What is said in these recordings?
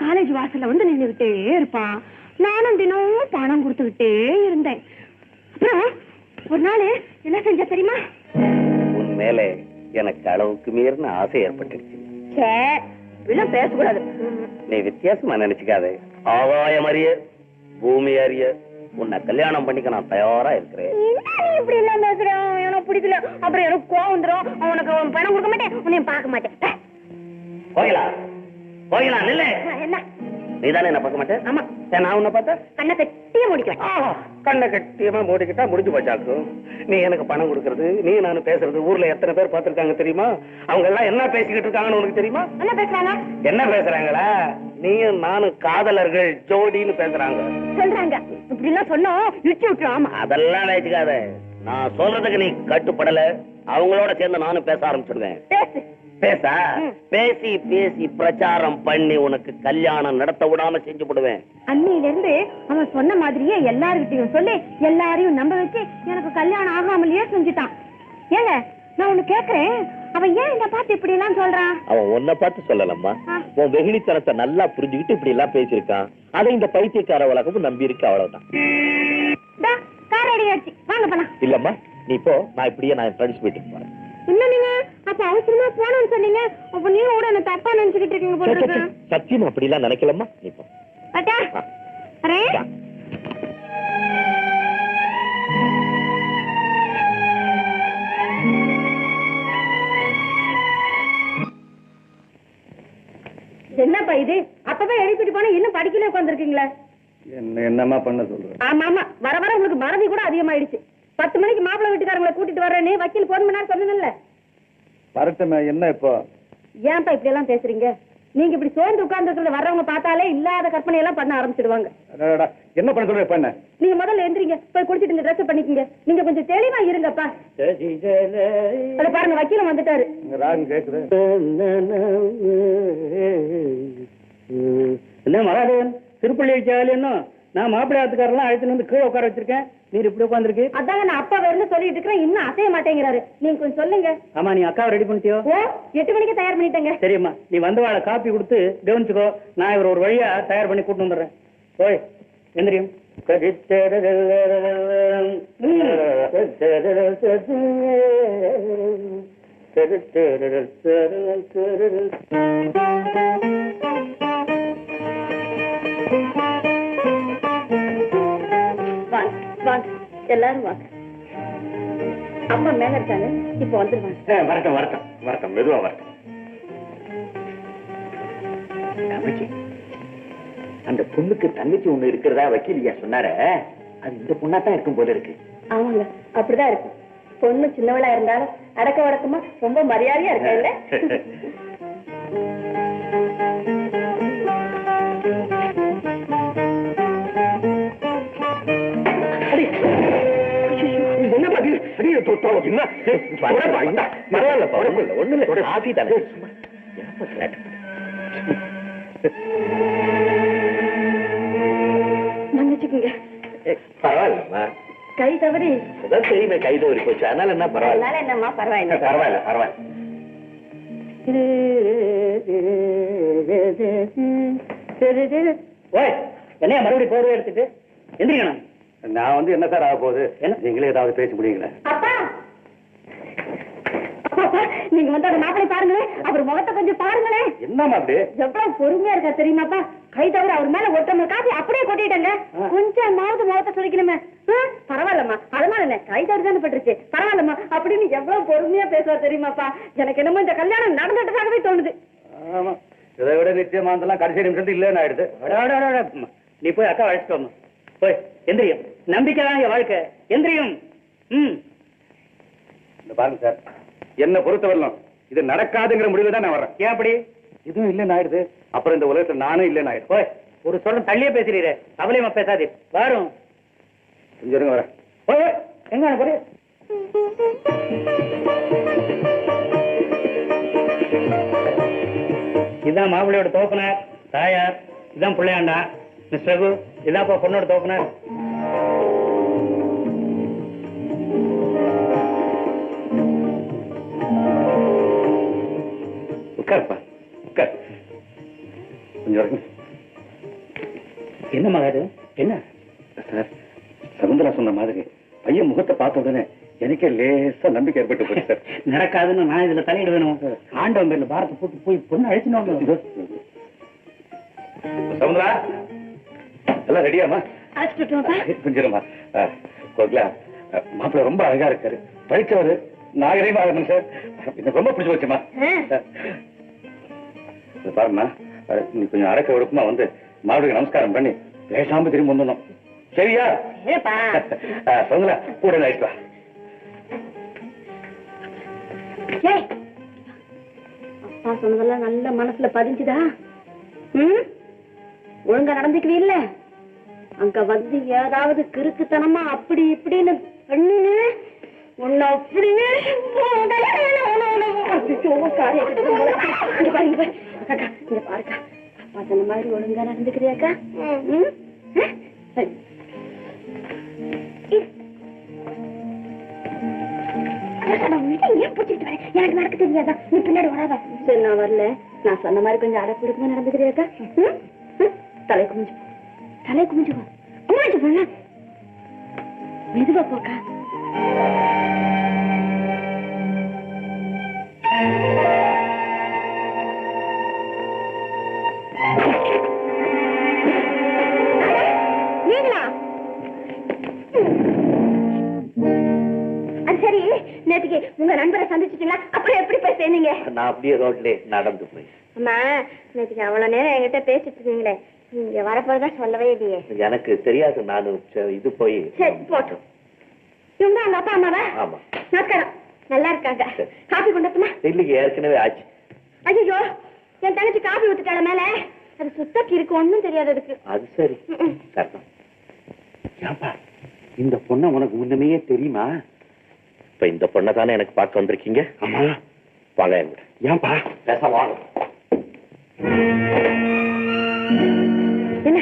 College வாசல்ல வந்து நின்றுகிட்டே இருப்பான். நானும் தினமும் பணம் கொடுத்துக்கிட்டே இருந்தேன். அப்புறம் ஒரு நாள் என்ன செஞ்ச தெரியுமா? உன் மேல எனக்கு அளவுக்கு மீறின ஆசை ஏற்பட்டுருச்சு. பேசக்கூடாது. நீ வித்தியாசமா நினைச்சுக்காத. ஆகாயம் அறிய பூமி அறிய உன்னை கல்யாணம் பண்ணிக்க நான் தயாரா இருக்கிறேன். இப்படி எல்லாம் பேசுறேன், எனக்கு பிடிக்கல. அப்புறம் எனக்கு கோவம் வந்துடும். உனக்கு பணம் கொடுக்க மாட்டேன், உன்னையும் பார்க்க மாட்டேன். போகலாம் இல்ல என்ன நீதானே என்ன பார்க்க மாட்டேன்? ஆமா. நான் உன்னை பார்த்தா கண்ணை கட்டியே முடிக்குவேன். கண்ணை கட்டியமா மூடிக்கிட்டா முடிஞ்சு போச்சாக்கும். நீ எனக்கு பணம் கொடுக்கறது, நீ நானும் பேசுறது ஊர்ல எத்தனை பேர் பார்த்திருக்காங்க தெரியுமா? அவங்க எல்லாம் என்ன பேசிக்கிட்டு இருக்காங்கன்னு உனக்கு தெரியுமா? என்ன பேசுறாங்க? என்ன பேசுறாங்களா? நீயும் நானும் காதலர்கள் ஜோடின்னு பேசுறாங்க சொல்றாங்க. இப்படி எல்லாம் சொன்னோம் இடிச்சு விட்டுரும். அதெல்லாம் நினைச்சுக்காத. நான் சொல்றதுக்கு நீ கட்டுப்படல, அவங்களோட சேர்ந்து நானும் பேச ஆரம்பிச்சிடுவேன். பேசா பேசி பேசி பிரச்சாரம் பண்ணி உனக்கு கல்யாணம் நடத்த விடாம செஞ்சு விடுவேன். அன்னையில இருந்து அவன் சொன்ன மாதிரியே எல்லார்கிட்டையும் சொல்லி எல்லாரையும் நம்ப வச்சு எனக்கு கல்யாணம் ஆகாமலேயே செஞ்சுட்டான். ஏங்க நான் ஒண்ணு கேக்குறேன், அவன் ஏன் என்ன பார்த்து இப்படி எல்லாம் சொல்றான்? அவன் உன்னை பார்த்து சொல்லலம்மா, உன் வெகுளித்தனத்தை நல்லா புரிஞ்சுக்கிட்டு இப்படி எல்லாம் பேசியிருக்கான். அதை இந்த பைத்தியக்கார வழக்கமும் நம்பி இருக்கு, அவ்வளவுதான். கார் ரெடி ஆச்சு, வாங்க போலாம். இல்லம்மா நீ போ, நான் இப்படியே நான் ஃப்ரெண்ட்ஸ் வீட்டுக்கு போறேன். என்ன நீங்க அப்ப அவசரமா போனோம்னு சொன்னீங்க, அப்ப நீங்க கூட என்ன தப்பா நினைச்சுக்கிட்டு இருக்கீங்க போல இருக்கு. சத்தியம் அப்படி எல்லாம் நினைக்கலம்மா, நீ போ. அட்டா அரே என்னப்பா இது? அப்பவே எழுப்பிட்டு போனா இன்னும் படிக்கல உட்காந்துருக்கீங்களா? என்னமா பண்ண சொல்ற? ஆமா ஆமா, வர வர உங்களுக்கு மறதி கூட அதிகமாயிடுச்சு. 10 மணிக்கு மாப்பிள்ளை வீட்டுக்காரங்களை கூட்டிட்டு வர்றேன்னு வக்கீல் போன் பண்ணாரு சொன்னேன்ல. வரட்டுமே, என்ன இப்போ? ஏன்பா இப்படி எல்லாம் பேசுறீங்க? நீங்க இப்படி சோர்ந்து உட்கார்ந்து வர்றவங்க பார்த்தாலே இல்லாத கற்பனை எல்லாம் பண்ண ஆரம்பிச்சிடுவாங்க. என்ன பண்ண சொல்ற? பண்ண நீங்க முதல்ல எந்திரிங்க, போய் குடிச்சிட்டு இந்த ட்ரெஸ் பண்ணிக்கங்க. நீங்க கொஞ்சம் தெளிவா இருங்கப்பா. அத பாருங்க, வக்கீலம் வந்துட்டாரு. என்ன மகாதேவன் திருப்பள்ளி வச்சாலும் என்ன? நான் மாப்பிள்ளை ஆத்துக்காரெல்லாம் அழைத்துன்னு வந்து கீழே உட்கார வச்சிருக்கேன், நீர் இப்படி உட்காந்துருக்கு. அதாங்க நான் அப்பா வேறு சொல்லிட்டு இருக்கிறேன், இன்னும் அசைய மாட்டேங்கிறாரு. நீங்க கொஞ்சம் சொல்லுங்க. ஆமா, நீ அக்காவை ரெடி பண்ணிட்டியோ? 8 மணிக்கு தயார் பண்ணிட்டேங்க. சரிம்மா, நீ வந்து வாழ காப்பி கொடுத்து கவனிச்சுக்கோ. நான் இவர் ஒரு வழியா தயார் பண்ணி கூட்டு வந்துடுறேன். ஓய் எந்திரியும். எல்லாரும் வாங்க. அப்பா மேல இருக்காங்க, இப்ப வந்துருவாங்க. வரட்டும் வரட்டும் வரட்டும், மெதுவா வரட்டும். தங்கச்சி, அந்த பொண்ணுக்கு தங்கச்சி ஒண்ணு இருக்கிறதா வக்கீலியா சொன்னார, அது இந்த பொண்ணாத்தான் இருக்கும் போல இருக்கு. ஆமாங்க, அப்படிதான் இருக்கு. பொண்ணு சின்னவளா இருந்தாலும் அடக்க வடக்கமா ரொம்ப மரியாதையா இருக்கா இல்ல? மன்னிச்சுக்குங்க. பரவாயில்லம்மா, கை தவறி தெரியுமே, கை தவறி போச்சு. அதனால என்ன பரவாயில்ல. என்னம்மா பரவாயில்ல பரவாயில்ல பரவாயில்ல. ஓய் என்னையா மறுபடியும் போர்வை எடுத்துட்டு எந்திரிக்கணும். நான் வந்து என்ன சார் ஆக போகுது? நீங்களே ஏதாவது பேச முடியுங்களா? நீங்க வந்து அந்த மாப்பிளை பாருங்களேன், அவர் முகத்தை கொஞ்சம் பாருங்களேன். என்னமா அப்படி எவ்வளவு பொறுமையா இருக்கா தெரியுமாப்பா? கை தவிர அவர் மேல ஒருத்தவங்க காப்பி அப்படியே கொட்டிட்டேங்க. கொஞ்சமாவது முகத்தை சொல்லிக்கணுமே. பரவாயில்லம்மா, அதனால என்ன, கை தவறு தானே பட்டுருச்சு, பரவாயில்லம்மா அப்படின்னு எவ்வளவு பொறுமையா பேசுவார் தெரியுமாப்பா? எனக்கு என்னமோ இந்த கல்யாணம் நடந்துட்டதாகவே தோணுது. ஆமா, இதை விட நிச்சயமானதெல்லாம் கடைசி நிமிஷம் இல்லைன்னு ஆயிடுது. நீ போய் அக்கா அழைச்சிட்டு போய் எந்திரியும். நம்பிக்கை தான் என் வாழ்க்கை. எந்திரியும். பாருங்க சார், என்ன பொறுத்தவரலாம் இது நடக்காதுங்கிற முடிவு தான் நான் வரேன். ஏன் அப்படி? இதுவும் இல்லைன்னு ஆயிடுது, அப்புறம் இந்த உலகத்தில் நானும் இல்லைன்னு ஆயிடுது. போய் ஒரு சொல்ல தள்ளியே பேசுறீரே, அவளையுமா பேசாதே. வரும் கொஞ்சம் வரேன். போய் எங்க போய். இதான் மாப்பிள்ளையோட தோப்பனார் தாயார், இதான் பிள்ளையாண்டா மிஸ் ரகு, இதான்ப்பா பொண்ணோட தோப்பனார். உட்காருப்பா உட்கார். கொஞ்சம் என்ன மகாது என்ன சார், சகுந்தலா சொன்ன மாதிரி பையன் முகத்தை பார்த்த உடனே எனக்கே லேசா நம்பிக்கை ஏற்பட்டு போச்சு சார். நடக்காதுன்னு நான் இதுல தலையிட வேணும். ஆண்டவன் பேர்ல பாரத்தை போட்டு போய் பொண்ணு அழைச்சினோம். சகுந்தலா எல்லாம் ரெடியாமா? கொஞ்சமா கோகிலா, மாப்பிள்ள ரொம்ப அழகா இருக்காரு, படிச்சவரு, நாகரீகமா இருக்கணும் சார். எனக்கு ரொம்ப பிடிச்சு வச்சுமா. பாருமா, நீ கொஞ்சம் அடக்க ஒடுக்குமா வந்து மாப்பிளைக்கு நமஸ்காரம் பண்ணி பேசாம திரும்பி வந்துடணும். சரியா? சகுந்தலா கூட ஆயிட்டு வா. அப்பா சொன்னதெல்லாம் நல்ல மனசுல பதிஞ்சுதா? ஒழுங்கா நடந்துக்குவீ இல்ல? அங்க வந்து ஏதாவது கிறுக்குத்தனமா அப்படி இப்படின்னு பண்ணு உன்னை அப்படியே பாருக்கா. அப்பா சொன்ன மாதிரி ஒழுங்கா நடந்துக்கிறியாக்கா? எனக்கு நடக்க தெரியாதா? நீ பின்னாடி வராதா? சரி, நான் வரல. நான் சொன்ன மாதிரி கொஞ்சம் அடப்பிடிக்குமா நடந்துக்கிறியாக்கா? தலை குமிஞ்சு போல மெதுவா போக்கா. நீங்களா? அது சரி, நேற்றுக்கு உங்க நண்பரை சந்திச்சிட்டீங்களா? அப்புறம் எப்படி போய் சேர்ந்தீங்க? நான் அப்படியே ரோட்ல நடந்து போய். அம்மா, நேற்றுக்கு அவ்வளவு நேரம் என்கிட்ட பேசிட்டு இருந்தீங்களே, நீங்க வரப்போதான் சொல்லவே இல்லையே. எனக்கு தெரியாது. நானு இது போய். சரி, போட்டோம். இவங்க அவங்க அப்பா அம்மாவா? ஆமா. நமஸ்காரம். நல்லா இருக்காங்க. காபி கொண்டப்பமா? இல்லைங்க, ஏற்கனவே ஆச்சு. ஐயோ, என் தங்கச்சி காபி ஊத்துட்டால மேல. அது சுத்தக்கு இருக்கு, ஒண்ணும் தெரியாது அதுக்கு. அது சரி. ஏன்பா, இந்த பொண்ணை உனக்கு முன்னமே தெரியுமா? இப்ப இந்த பொண்ணை தானே எனக்கு பார்க்க வந்திருக்கீங்க? ஆமா. வாங்க. ஏன்பா பேச வாங்க. என்ன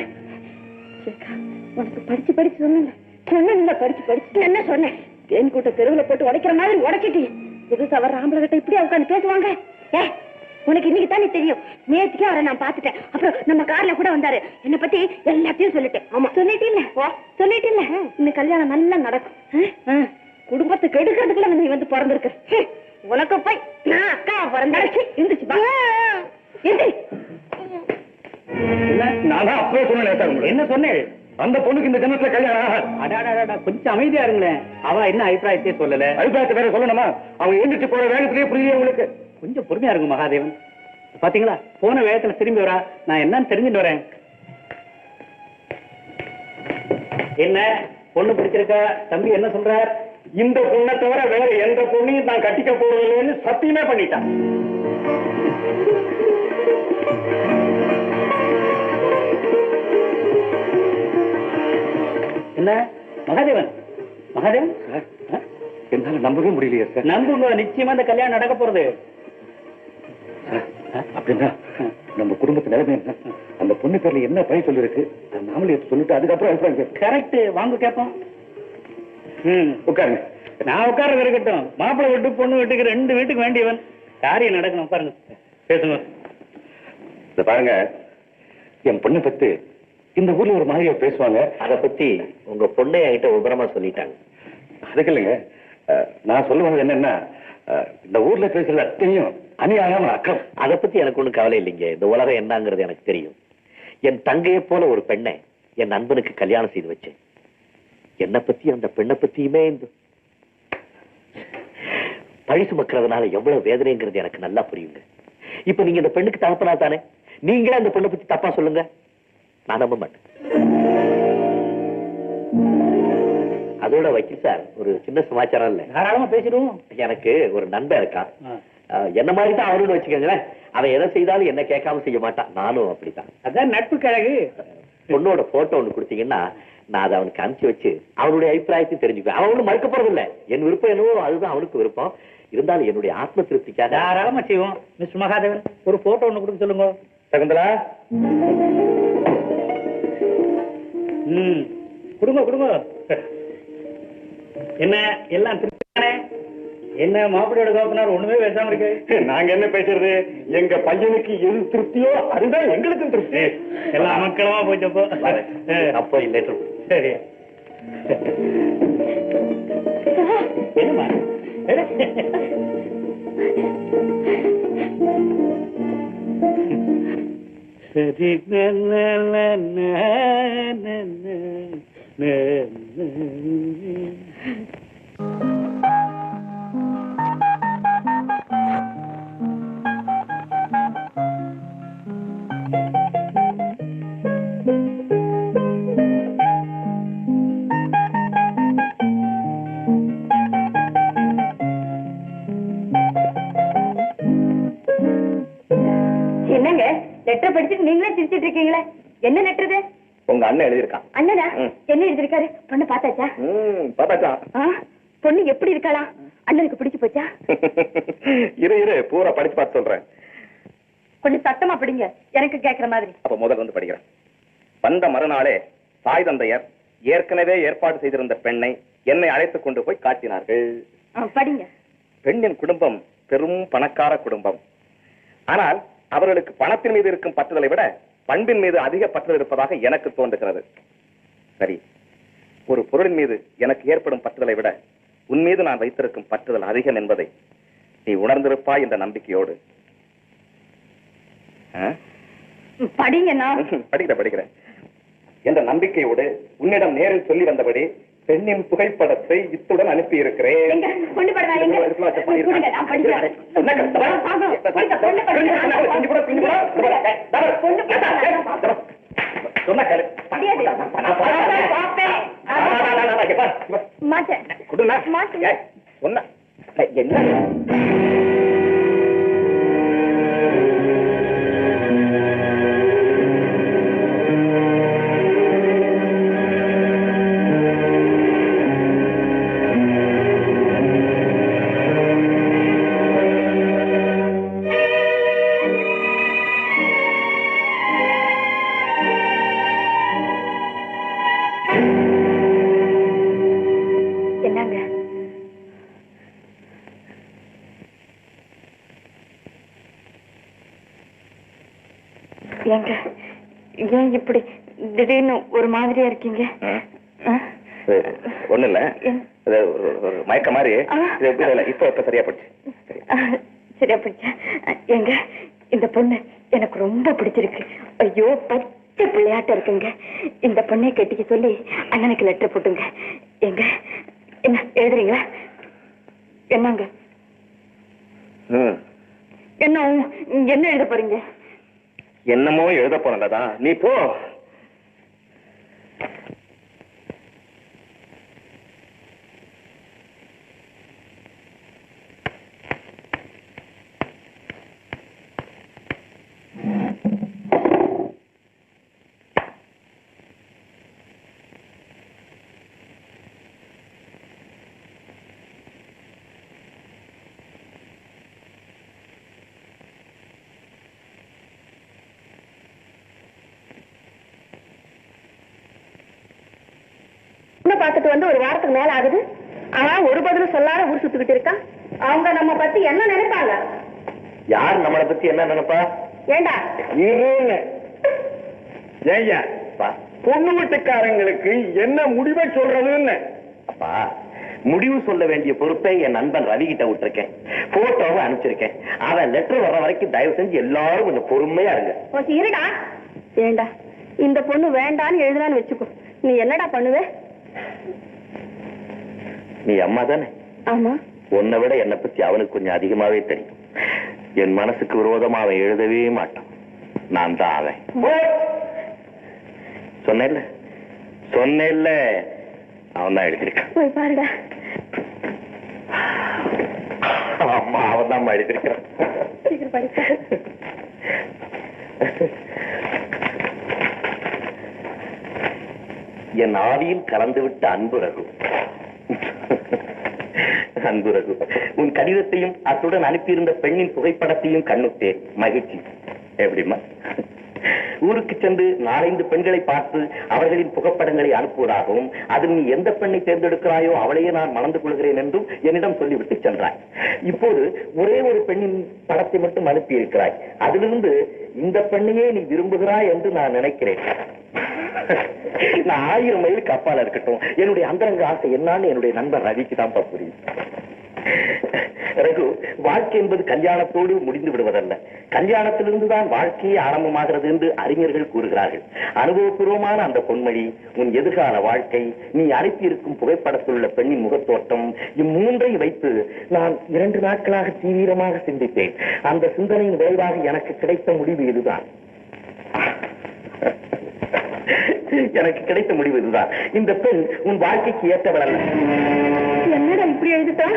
உனக்கு படிச்சு சொன்ன படிச்சு என்ன சொன்னேன்? தேன் கூட்ட தெருவுல போட்டு உடைக்கிற மாதிரி உடைச்சிட்டு புதுசா வர்ற ஆம்பளை கிட்ட இப்படியா உட்காந்து பேசுவாங்க? உனக்கு இன்னைக்கு தானே தெரியும். நேற்றுக்கே அவரை நான் பாத்துட்டேன். அப்புறம் நம்ம கார்ல கூட வந்தாரு. என்னை பத்தி எல்லாத்தையும் சொல்லிட்டேன். ஆமா, சொல்லிட்டு இல்ல இந்த கல்யாணம் நல்லா நடக்கும். குடும்பத்தை கெடுக்கிறதுக்குள்ள வந்து பிறந்திருக்கு. உனக்கு போய் நான் அக்கா பிறந்தாச்சு இருந்துச்சு. நான் அப்பவே சொன்னேன். என்ன சொன்னேன்? அந்த பொண்ணுக்கு இந்த ஜனத்துல கல்யாணம். கொஞ்சம் அமைதியா இருங்களேன். அவ என்ன அபிப்பிராயத்தையே சொல்லல. அபிப்பிராயத்தை வேற சொல்லணுமா? அவன் எழுந்திட்டு போற வேகத்திலேயே புரியல உங்களுக்கு. கொஞ்சம் பொறுமையா இருக்கும் மகாதேவன். பாத்தீங்களா, போன வேகத்துல திரும்பி வரா. நான் என்னன்னு தெரிஞ்சுட்டு வரேன். என்ன பொண்ணு பிடிச்சிருக்கா? தம்பி என்ன சொல்றார்? இந்த பொண்ணை தவிர வேற எந்த பொண்ணையும் நான் கட்டிக்க போறதில்லைன்னு சத்தியமே பண்ணிட்டான். என்ன மகாதேவன்? என்னால நம்பவே முடியலையே சார். நம்புங்க, நிச்சயமா இந்த கல்யாணம் நடக்க போறது. அப்படின்னா நம்ம குடும்பத்து நிலைமை என்ன? அந்த பொண்ணு பேர்ல என்ன பழி சொல்லிருக்கு நாமளே சொல்லிட்டு அதுக்கப்புறம் கரெக்ட். வாங்க கேட்போம். உட்காருங்க. நான் உட்கார இருக்கட்டும். மாப்பிள்ளை வீட்டு பொண்ணு வீட்டுக்கு 2 வீட்டுக்கு வேண்டியவன். காரியம் நடக்கணும். பாருங்க, பேசுங்க. இத பாருங்க, என் பொண்ணை பத்தி இந்த ஊர்ல ஒரு மாதிரியா பேசுவாங்க. அதை பத்தி உங்க பொண்ணை என்கிட்ட விபரமா சொல்லிட்டாங்க. அதுக்கு இல்லைங்க, நான் சொல்லுவது என்னன்னா, இந்த ஊர்ல பேசுறது அத்தனையும் அநியாயம், அக்கம். அதை பத்தி எனக்கு ஒண்ணும் கவலை இல்லைங்க. இந்த உலகம் என்னங்கிறது எனக்கு தெரியும். என் தங்கையை போல ஒரு பெண்ணை என் நண்பனுக்கு கல்யாணம் செய்து வச்சேன். என்னை பத்தி அந்த பெண்ணை பத்தியுமே இந்த பழி சுமக்கிறதுனால எவ்வளவு வேதனைங்கிறது எனக்கு நல்லா புரியுங்க. இப்ப நீங்க இந்த பெண்ணுக்கு தகப்பனா தானே, நீங்களே அந்த பெண்ணை பத்தி தப்பா சொல்லுங்க, நான் நம்ப மாட்டேன். அதோட வக்கீல் சார், ஒரு சின்ன சமாச்சாரம் இல்ல, தாராளமா பேசிடுவோம். எனக்கு ஒரு நண்பன் இருக்கான். என்ன மாதிரி தான் அவனு வச்சுக்கோங்களேன். அவன் எதை செய்தாலும் என்ன கேட்காம செய்ய மாட்டான். நானும் அப்படித்தான். அதான் நட்பு கழகு. பொண்ணோட போட்டோ ஒண்ணு கொடுத்தீங்கன்னா நான் அதை அவனுக்கு அனுப்பிச்சு வச்சு அவனுடைய அபிப்பிராயத்தையும் தெரிஞ்சுக்குவேன். அவன் ஒன்றும் மறுக்க போறது இல்லை. என் விருப்பம் என்னவோ அதுதான் அவனுக்கு விருப்பம். இருந்தாலும் என்னுடைய ஆத்ம திருப்திக்காக தாராளமா செய்வோம். மிஸ்டர் மகாதேவன், ஒரு போட்டோ ஒண்ணு கொடுக்க சொல்லுங்க. சகுந்தலா, கொடுங்க. என்ன எல்லாம் திருப்திதானே? என்ன மாப்பிள்ளையோட கோப்பனார் ஒண்ணுமே பேசாம இருக்கு. நாங்க என்ன பேசுறது? எங்க பையனுக்கு எது திருப்தியோ அதுதான் எங்களுக்கும் திருப்தி. எல்லாம் அமக்களமா போச்சப்போ. அப்போ இல்லை. சரி என்னமா சரி என்னங்க லெட்டர் படிச்சுட்டு நீங்களே சிரிச்சிட்டு இருக்கீங்களே? என்ன லெட்டர் இது? உங்க அண்ணன் எழுதியிருக்கான். அண்ணனா? என்ன எழுதிருக்காரு? பொண்ணு பாத்தாச்சா? பாத்தாச்சா? பொண்ணு எப்படி இருக்காளா? அண்ணனுக்கு பிடிச்சு போச்சா? இரு பூரா படிச்சு பார்த்து சொல்றேன். கொஞ்சம் சத்தமா படிங்க, எனக்கு கேக்குற மாதிரி. அப்ப முதல்ல வந்து படிக்கிறேன். வந்த மறுநாளே தாய் தந்தையர் ஏற்கனவே ஏற்பாடு செய்திருந்த பெண்ணை என்னை அழைத்துக் கொண்டு போய் காட்டினார்கள். படிங்க. பெண்ணின் குடும்பம் பெரும் பணக்கார குடும்பம். ஆனால் அவர்களுக்கு பணத்தின் மீது இருக்கும் பற்றுதலை விட பண்பின் மீது அதிக பற்றுதல் இருப்பதாக எனக்கு தோன்றுகிறது. சரி, ஒரு பொருளின் மீது எனக்கு ஏற்படும் பற்றுதலை விட உன் மீது நான் வைத்திருக்கும் பற்றுதல் அதிகம் என்பதை நீ உணர்ந்திருப்பாய் என்ற நம்பிக்கையோடு படிக்கிறேன் என்ற நம்பிக்கையோடு உன்னிடம் நேரில் சொல்லி வந்தபடி பெண்ணின் புகைப்படத்தை இத்துடன் அனுப்பி இருக்கிறேன். என்ன ஏங்க ஏன் இப்படி திடீர்னு ஒரு மாதிரியா இருக்கீங்க? ஒண்ணு இல்ல, ஒரு மயக்க மாதிரி. இப்ப சரியா போச்சு. சரியா போச்சு. ஏங்க இந்த பொண்ணு எனக்கு ரொம்ப பிடிச்சிருக்கு. ஐயோ பச்சை பிள்ளையாட்ட இருக்குங்க. இந்த பொண்ணை கட்டிக்க சொல்லி அண்ணனுக்கு லெட்டர் போட்டுங்க. எங்க என்ன எழுதுறீங்களா? என்னங்க என்ன என்ன எழுத போறீங்க? என்னமோ எழுத போனதா? நீ போ. பார்த்துட்டு வந்து ஒரு வாரத்துக்கு மேல ஆகுது. ஆனா ஒரு பதிலும் சொல்லாத ஊர் சுத்திக்கிட்டு இருக்கான். அவங்க நம்ம பத்தி என்ன நினைப்பாங்க? யார் நம்மளை பத்தி என்ன நினைப்பா? ஏண்டா ஏய்யா பொண்ணு வீட்டுக்காரங்களுக்கு என்ன முடிவை சொல்றதுன்னு? அப்பா, முடிவு சொல்ல வேண்டிய பொறுப்பை என் நண்பன் ரவி கிட்ட விட்டுருக்கேன். போட்டோவை அனுப்பிச்சிருக்கேன். அவன் லெட்டர் வர்ற வரைக்கும் தயவு செஞ்சு எல்லாரும் கொஞ்சம் பொறுமையா இருங்க. இருடா. ஏண்டா இந்த பொண்ணு வேண்டான்னு எழுதுனான்னு வச்சுக்கோ, நீ என்னடா பண்ணுவ? நீ அம்மா தானே? ஆமா. உன்னை விட என்னை பத்தி அவனுக்கு கொஞ்சம் அதிகமாவே தெரியும். என் மனசுக்கு விரோதமா அவன் எழுதவே மாட்டான். நான் தான் அவன். சொன்னேன்ல அவன் தான் எழுதியிருக்கான். போய் பாருடா. அம்மா அவன் தான் எழுதியிருக்கான். சீக்கிரம் படிக்க. என் ஆவியில் கலந்துவிட்ட அன்பு ரகு. அன்பு ரகு, உன் கடிதத்தையும் அத்துடன் அனுப்பியிருந்த பெண்ணின் புகைப்படத்தையும் கண்ணுட்டேன். மகிழ்ச்சி. எப்படிமா? ஊருக்கு சென்று 4-5 பெண்களை பார்த்து அவர்களின் புகைப்படங்களை அனுப்புவதாகவும் அதில் நீ எந்த பெண்ணை தேர்ந்தெடுக்கிறாயோ அவளையே நான் மணந்து கொள்கிறேன் என்றும் என்னிடம் சொல்லிவிட்டு சென்றாய். இப்போது ஒரே ஒரு பெண்ணின் படத்தை மட்டும் அனுப்பி இருக்கிறாய். அதிலிருந்து இந்த பெண்ணையே நீ விரும்புகிறாய் என்று நான் நினைக்கிறேன். நான் 1000 மைலுக்கு அப்பால இருக்கட்டும், என்னுடைய அந்தரங்க ஆசை என்னன்னு என்னுடைய நண்பர் ரவிக்கு தான் புரியும். ரகு, வாழ்க்கை என்பது கல்யாணத்தோடு முடிந்து விடுவதல்ல, கல்யாணத்திலிருந்து தான் வாழ்க்கையே ஆரம்பமாகிறது என்று அறிஞர்கள் கூறுகிறார்கள். அனுபவபூர்வமான அந்த பொன்மொழி, உன் எதிர்கால வாழ்க்கை, நீ அனுப்பியிருக்கும் புகைப்படத்தில் உள்ள பெண்ணின் முகத்தோட்டம், இம்மூன்றை வைத்து நான் 2 நாட்களாக தீவிரமாக சிந்தித்தேன். அந்த சிந்தனையின் விளைவாக எனக்கு கிடைத்த முடிவு இதுதான். எனக்கு கிடைத்த முடிவு இதுதான். இந்த பெண் உன் வாழ்க்கைக்கு ஏற்றவள் அல்ல. என்னடா இப்படி எழுதிட்டா?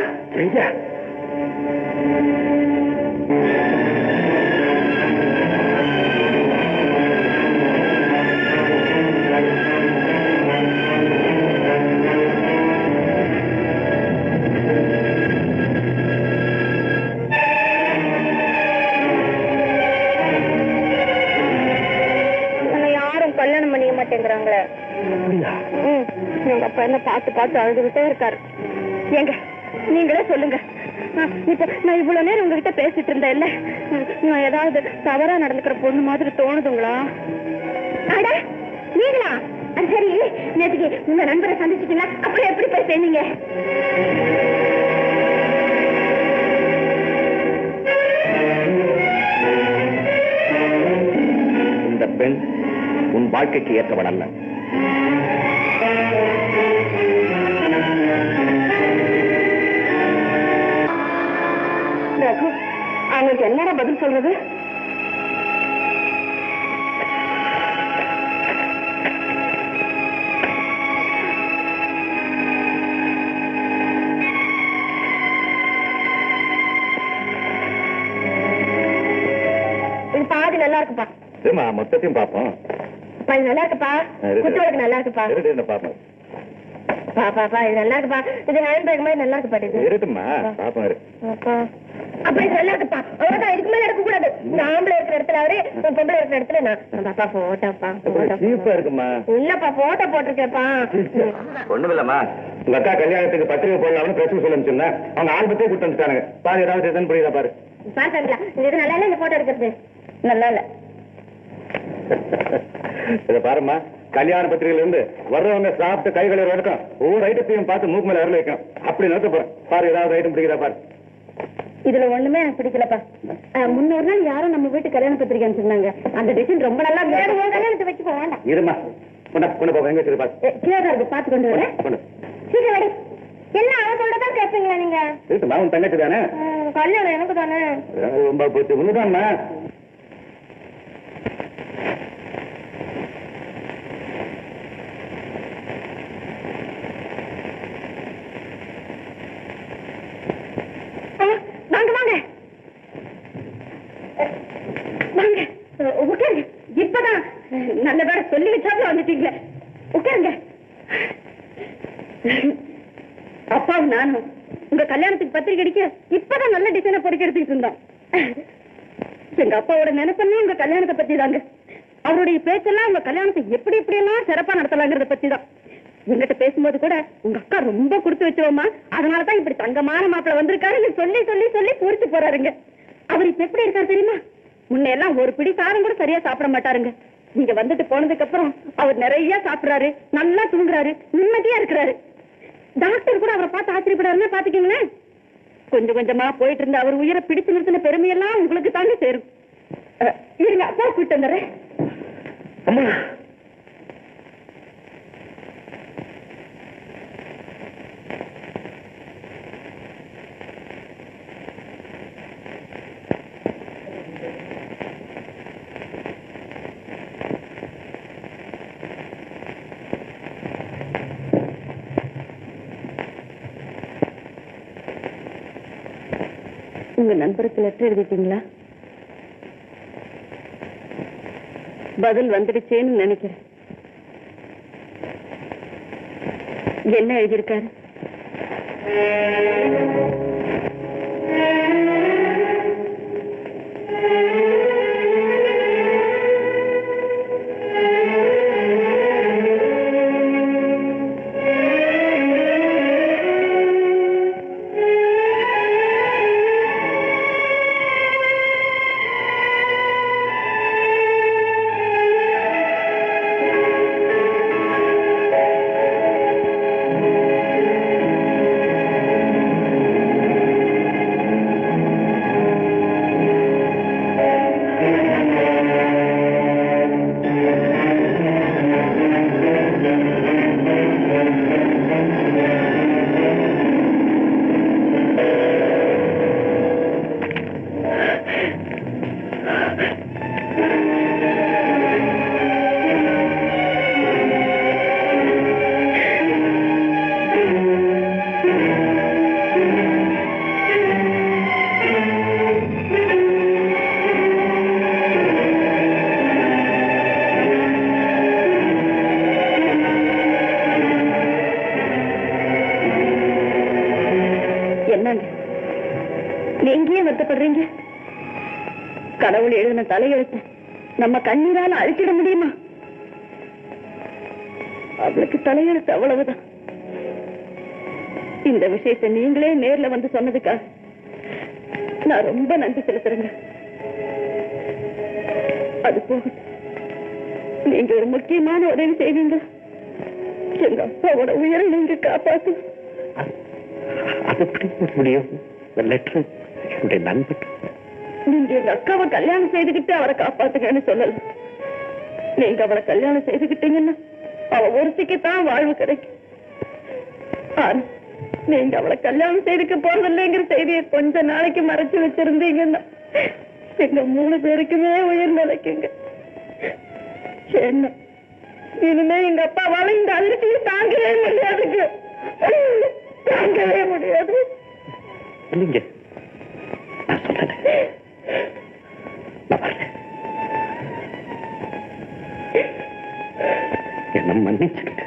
கல்யாணம் பண்ணிக்க மாட்டேங்கிறாங்களே. எங்க அப்பா என்ன பார்த்து பார்த்து அழுதுகிட்டே இருக்காரு. ஏங்க நீங்களே சொல்லுங்க, இப்ப நான் இவ்வளவு நேரம் உங்ககிட்ட பேசிட்டு இருந்தேன் இல்ல, நான் ஏதாவது தவறா நடந்துக்கிற பொண்ணு மாதிரி தோணுதுங்களா? அட நீங்களா? சரி, நேற்றுக்கு உங்க நண்பரை சந்திச்சிட்டீங்களா? அப்புறம் எப்படி போய் சேர்ந்தீங்க? இந்த பெண் உன் வாழ்க்கைக்கு ஏற்றவள் அல்ல. ரகு, அவங்களுக்கு என்னடா பதில் சொல்றது? இது பாதி நல்லா இருக்குப்பா. மொத்தத்தையும் பார்ப்போம். இது நல்லா இருக்குப்பா, குத்துவளுக்கு நல்லா இருக்குப்பா. பாப்போம். பாப்பா இது நல்லா இருக்குப்பா. இது ஹேண்ட் பேக் மாதிரி நல்லா இருக்கு பாட்டு. இருட்டுமா பாப்போம். அப்ப இது நல்லா இருக்குப்பா. அவ்வளவுதான், இதுக்கு மேல எடுக்க கூடாது. ஆம்பளை இருக்கிற இடத்துல அவரு, பொம்பளை இருக்கிற இடத்துல நான். பாப்பா போட்டோப்பா. சீப்பா இருக்குமா? இல்லப்பா, போட்டோ போட்டிருக்கேப்பா. ஒண்ணும் இல்லம்மா, உங்க அக்கா கல்யாணத்துக்கு பத்திரிகை போடலாம்னு பேச சொல்லிருந்தா அவங்க ஆல்பத்தே கூட்டு வந்துட்டாங்க. பாரு ஏதாவது புரியுதா பாரு. பாருங்களா, இது நல்லா இல்ல, இந்த போட்டோ எடுக்கிறது நல்லா இல்ல. இத பாருமா, கல்யாண பத்திரிகையில இருந்து வர்றவங்க சாப்பிட்டு கை கழுவுற வரைக்கும் ஒவ்வொரு ஐட்டத்தையும் பார்த்து மூக்கு மேல விரல வைக்கும். அப்படி நிறுத்த போறேன். பாரு ஏதாவது ஐட்டம் பிடிக்கிறா பாரு. இதுல ஒண்ணுமே எனக்கு பிடிக்கலப்பா. முன்னொரு நாள் யாரும் நம்ம வீட்டு கல்யாண பத்திரிகை அனுப்பிச்சிருந்தாங்க. அந்த டிசைன் ரொம்ப நல்லா கல்யாணத்தை வச்சு போக வேண்டாம். இருமா, கொண்டு போக எங்க வச்சிருப்பா. கீழே இருக்கு, பாத்து கொண்டு வரேன். சீக்கிரம் வடி. எல்லாம் அவங்களோட தான் கேட்பீங்களா நீங்க? உன் தங்கச்சி தானே? கல்யாணம் எனக்கு தானே. ரொம்ப போச்சு. ஒண்ணுதான்மா. வாங்க வாங்க வாங்க, உட்காருங்க. இப்பதான் நல்ல வேற சொல்லி வச்சாலும் வந்துட்டீங்களே. உட்காருங்க. அப்பாவும் நானும் உங்க கல்யாணத்துக்கு பத்திரிக்கை அடிக்க இப்பதான் நல்ல டிசைனை பொறுக்க எடுத்துக்கிட்டு இருந்தோம். எங்க அப்பாவோட நினைப்பெல்லாம் உங்க கல்யாணத்தை பத்தி தாங்க. அவருடைய பேச்செல்லாம் உங்க கல்யாணத்தை எப்படி எல்லாம் சிறப்பா நடத்தலாங்கிறத பத்தி தான். எங்கிட்ட பேசும்போது கூட உங்க அக்கா ரொம்ப கொடுத்து வச்சோமா, அதனாலதான் இப்படி தங்கமான மாப்பிள்ள வந்திருக்காருன்னு சொல்லி சொல்லி சொல்லி பூரிச்சு போறாருங்க. அவர் இப்ப எப்படி இருக்காரு தெரியுமா? முன்னையெல்லாம் ஒரு பிடி சாதம் கூட சரியா சாப்பிட மாட்டாருங்க. நீங்க வந்துட்டு போனதுக்கு அப்புறம் அவர் நிறைய சாப்பிடுறாரு, நல்லா தூங்குறாரு, நிம்மதியா இருக்கிறாரு. டாக்டர் கூட அவரை பார்த்து ஆச்சரியப்படாருன்னா பாத்துக்கீங்களேன். கொஞ்சம் கொஞ்சமா போயிட்டு இருந்த அவர் உயிரை பிடிச்சு நிறுத்தின பெருமையெல்லாம் உங்களுக்கு தாங்க சேரும். இருங்க, அப்பா கூப்பிட்டு வந்துடுறேன். உங்க நண்பருக்கு லெட்டர் எழுதிட்டீங்களா? பதில் வந்துடுச்சேன்னு நினைக்கிறேன். என்ன எழுதியிருக்காரு? கடவுள் எழுதின தலையெழுத்து நம்ம கண்ணீரால அழிச்சிட முடியுமா? அவளுக்கு தலையெழுத்து அவ்வளவுதான். இந்த விஷயத்தை நீங்களே நேர்ல வந்து சொன்னதுக்காக நான் ரொம்ப நன்றி செலுத்துறேங்க. அது போக நீங்க ஒரு முக்கியமான உதவி செய்வீங்க. எங்க அப்பாவோட உயிரை நீங்க காப்பாத்து. அது முடியும். என்னுடைய நண்பன் நீங்க எங்க அக்காவை கல்யாணம் செய்துகிட்டு அவரை காப்பாத்துங்கன்னு சொல்லல. நீங்க அவளை கல்யாணம் செய்துகிட்டீங்கன்னா அவ ஒருத்திக்குத்தான் வாழ்வு கிடைக்கும். ஆனா நீங்க அவளை கல்யாணம் செய்துக்க போறதில்லைங்கிற செய்தியை கொஞ்ச நாளைக்கு மறைச்சு வச்சிருந்தீங்கன்னா எங்க 3 பேருக்குமே உயிர் நிலைக்குங்க. என்ன இனிமே எங்க அப்பாவால இந்த அதிர்ச்சியை தாங்கவே முடியாதுங்க. தாங்கவே முடியாது. இல்லைங்க, நான் சொல்றேன். என்ன மன்னிச்சுக்கிட்டு